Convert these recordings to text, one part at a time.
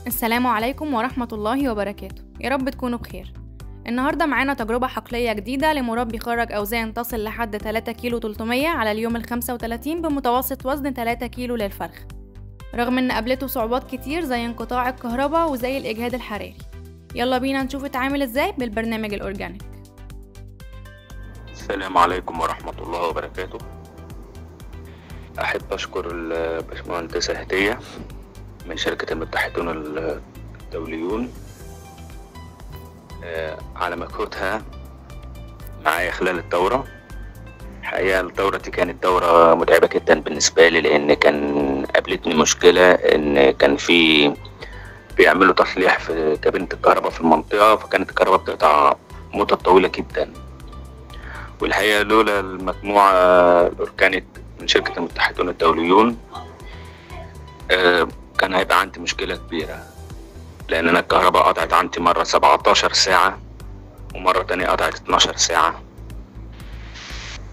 السلام عليكم ورحمة الله وبركاته. يا رب تكونوا بخير. النهاردة معانا تجربة حقلية جديدة لمربي خرج أوزان تصل لحد 3 كيلو 300 على اليوم ال35 بمتوسط وزن 3 كيلو للفرخ، رغم إن قابلته صعوبات كتير زي انقطاع الكهرباء وزي الإجهاد الحراري. يلا بينا نشوف اتعامل ازاي بالبرنامج الأورجانيك. السلام عليكم ورحمة الله وبركاته. أحب أشكر الباشمهندسة هدية من شركة المتحدون الدوليون على مجهودها معايا خلال الدورة. الحقيقة الدورة دي كانت دورة متعبة جدا بالنسبة لي، لأن كان قابلتني مشكلة إن كان بيعملوا تصليح في كابينة الكهرباء في المنطقة، فكانت الكهرباء بتقطع مدة طويلة جدا. والحقيقة لولا المجموعة الأورجانيك من شركة المتحدون الدوليون كان هيبقى عندي مشكلة كبيرة، لأن أنا الكهرباء قطعت عندي مرة 17 ساعة ومرة تانية قطعت 12 ساعة،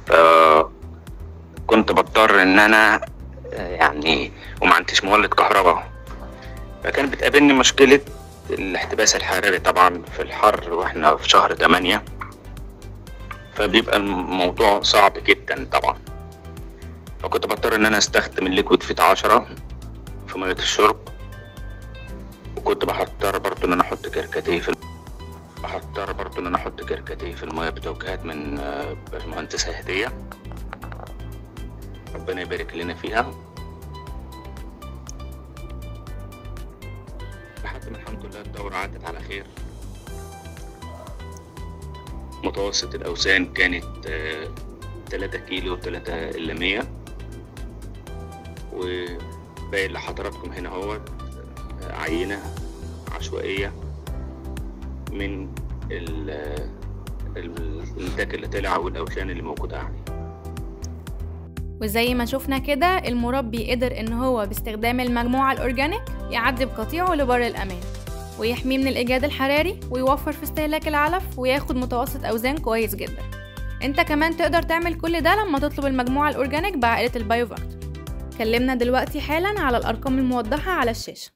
فكنت بضطر إن أنا وما عنديش مولد كهرباء، فكان بتقابلني مشكلة الاحتباس الحراري طبعا في الحر واحنا في شهر 8، فبيبقى الموضوع صعب جدا طبعا. فكنت بضطر ان انا استخدم الليكويد فيت 10 في مية الشرب، وكنت بحضر برضو ان انا احط كركديه في المية بتوجيهات من باشمهندسة هدية، ربنا يبارك لنا فيها، لحد ما الحمد لله الدورة عدت على خير. متوسط الأوزان كانت 3 كيلو 3 إلا 100، وباين لحضراتكم هنا هو عينة عشوائية من الإنتاج اللي طلع والأوزان اللي موجودة عليه. وزي ما شفنا كده المربي قدر ان هو باستخدام المجموعة الأورجانيك يعدي بقطيعه لبر الأمان ويحميه من الإجهاد الحراري ويوفر في استهلاك العلف وياخد متوسط أوزان كويس جدا. انت كمان تقدر تعمل كل ده لما تطلب المجموعة الأورجانيك بعائلة البايوفاكتور. كلمنا دلوقتي حالا على الأرقام الموضحة على الشاشة.